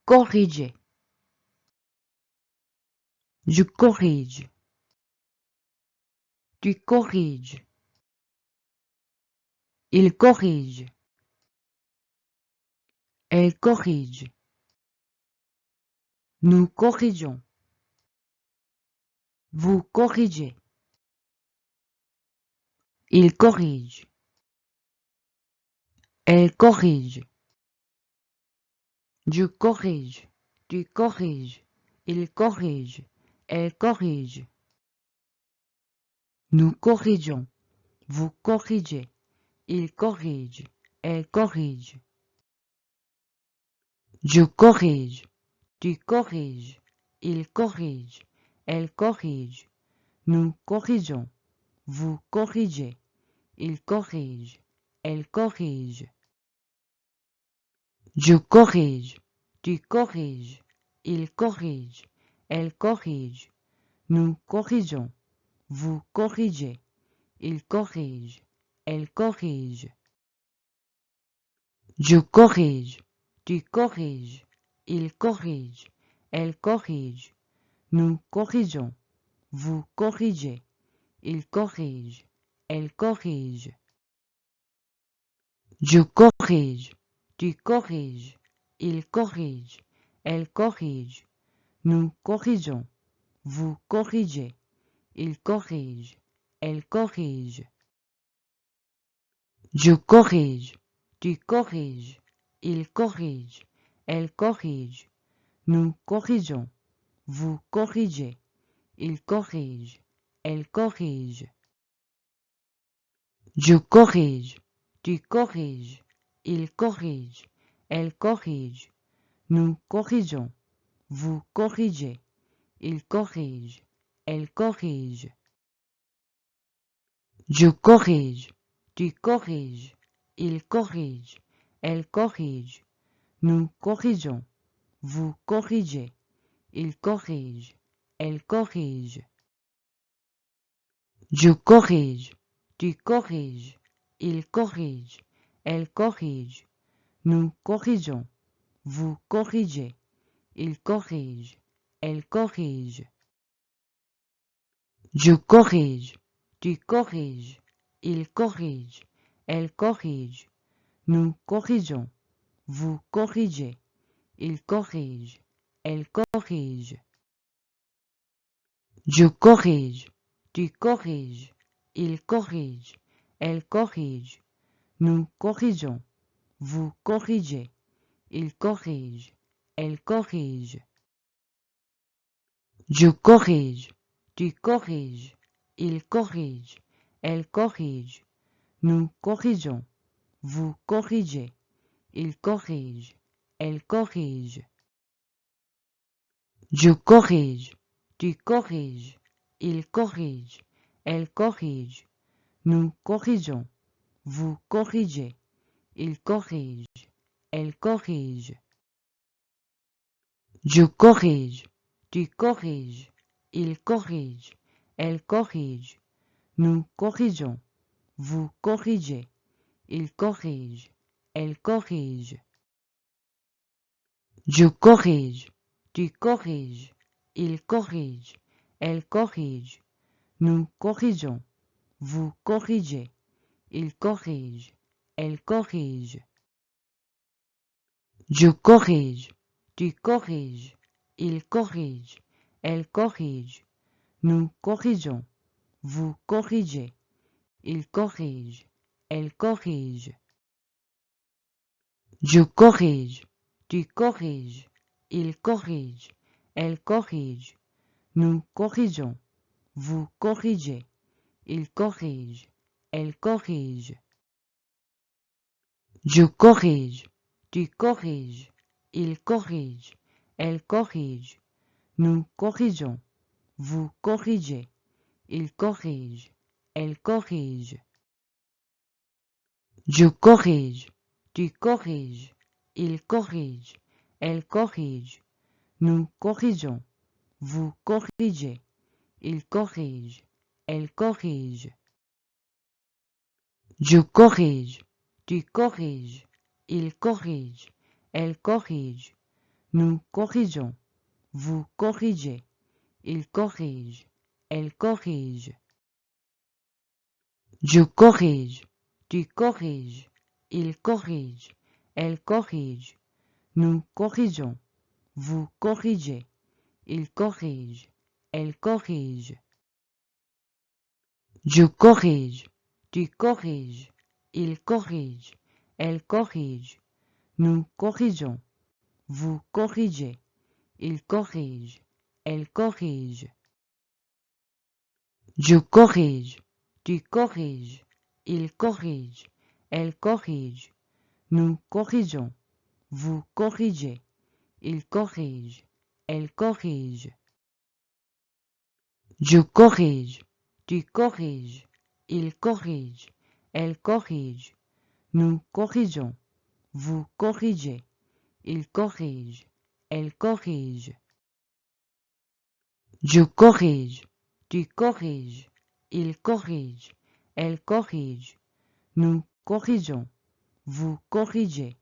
corriger, je corrige, tu corriges, il corrige, elle corrige, nous corrigeons, vous corrigez, il corrige, elle corrige, je corrige, tu corriges, il corrige, elle corrige, nous corrigeons, vous corrigez, il corrige, elle corrige, je corrige, tu corriges, il corrige, elle corrige, nous corrigeons, vous corrigez, il corrige, elle corrige, je corrige, tu corriges, il corrige, elle corrige, nous corrigeons, vous corrigez, il corrige, elle corrige, je corrige, tu corriges, il corrige, elle corrige, nous corrigeons, vous corrigez, il corrige, elle corrige, je corrige, tu corriges, il corrige, elle corrige, nous corrigeons, vous corrigez, il corrige, elle corrige, je corrige, tu corriges, il corrige, elle corrige, nous corrigeons, vous corrigez, il corrige, elle corrige, je corrige, tu corriges, il corrige, elle corrige, nous corrigeons, vous corrigez, il corrige, elle corrige, je corrige, tu corriges, il corrige, elle corrige, nous corrigeons, vous corrigez, il corrige, elle corrige, je corrige, tu corriges, il corrige, elle corrige, nous corrigeons, vous corrigez, il corrige, elle corrige, je corrige, tu corriges, il corrige, elle corrige, nous corrigeons, vous corrigez, il corrige, elle corrige, je corrige, tu corriges, il corrige, elle corrige, nous corrigeons, vous corrigez, il corrige, elle corrige, je corrige, tu corriges, il corrige, elle corrige, nous corrigeons, vous corrigez, il corrige, elle corrige, je corrige, tu corriges, il corrige, elle corrige, nous corrigeons, vous corrigez, il corrige, elle corrige, je corrige, tu corriges, il corrige, elle corrige, nous corrigeons, vous corrigez, il corrige, elle corrige, je corrige, tu corriges, il corrige, elle corrige, nous corrigeons, vous corrigez, il corrige, elle corrige, je corrige, tu corriges, il corrige, elle corrige, nous corrigeons, vous corrigez, il corrige, elle corrige, je corrige, tu corriges, il corrige, elle corrige, nous corrigeons, vous corrigez, il corrige, elle corrige, je corrige, tu corriges, il corrige, elle corrige, nous corrigeons, vous corrigez, il corrige, elle corrige, je corrige, tu corriges, il corrige, elle corrige, nous corrigeons, vous corrigez, il corrige, elle corrige, je corrige, tu corriges, il corrige, elle corrige, Nous corrigeons. Vous corrigez. Il corrige. Elle corrige. Je corrige. Tu corriges. Il corrige. Elle corrige. Nous corrigeons. Vous corrigez. Il corrige. Elle corrige. Je corrige. Tu corriges. Il corrige. Elle corrige. Nous corrigeons. Vous corrigez. Il corrige. Elle corrige. Je corrige. Tu corriges. Il corrige. Elle corrige. Nous corrigeons. Vous corrigez. Il corrige. Elle corrige. Je corrige. Tu corriges. Il corrige. Elle corrige. Nous corrigeons. Vous corrigez. Il corrige. Elle corrige. Je corrige. Tu corriges. Il corrige. Elle corrige. Nous corrigeons. Vous corrigez.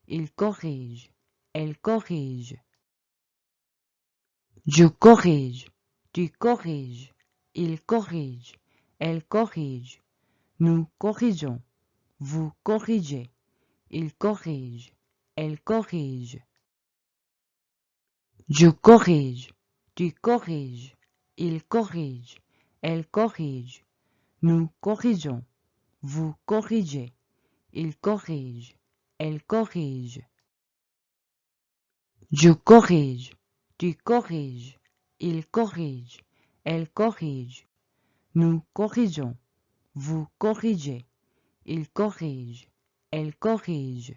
Il corrige. Elle corrige. Je corrige. Tu corriges. Il corrige. Elle corrige. Nous corrigeons. Vous corrigez. Il corrige. Elle corrige. Je corrige. Tu corriges. Il corrige. Elle corrige. Nous corrigeons. Vous corrigez. Il corrige. Elle corrige. Je corrige. Tu corriges. Il corrige. Elle corrige. Nous corrigeons. Vous corrigez. Il corrige. Elle corrige.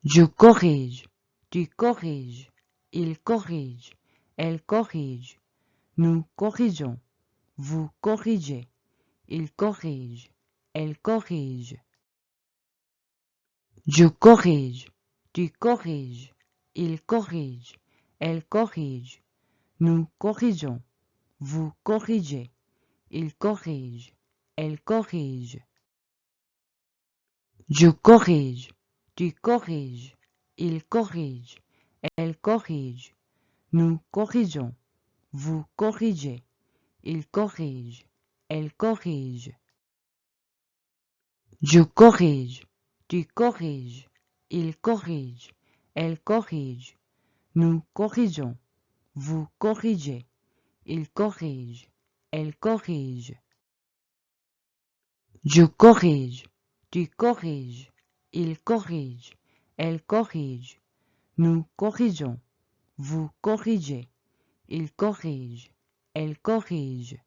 Je corrige. Tu corriges. Il corrige. Elle corrige. Nous corrigeons. Vous corrigez. Il corrige. Elle corrige. Je corrige. Tu corriges. Il corrige. Elle corrige. Nous corrigeons. Vous corrigez. Il corrige. Elle corrige. Je corrige. Tu corriges. Il corrige. Elle corrige. Nous corrigeons. Vous corrigez. Il corrige. Elle corrige. Je corrige. Tu corriges. Il corrige. Elle corrige. Nous corrigeons. Vous corrigez. Il corrige. Elle corrige. Je corrige. Tu corriges. Il corrige. Elle corrige. Nous corrigeons. Vous corrigez. Il corrige. Elle corrige.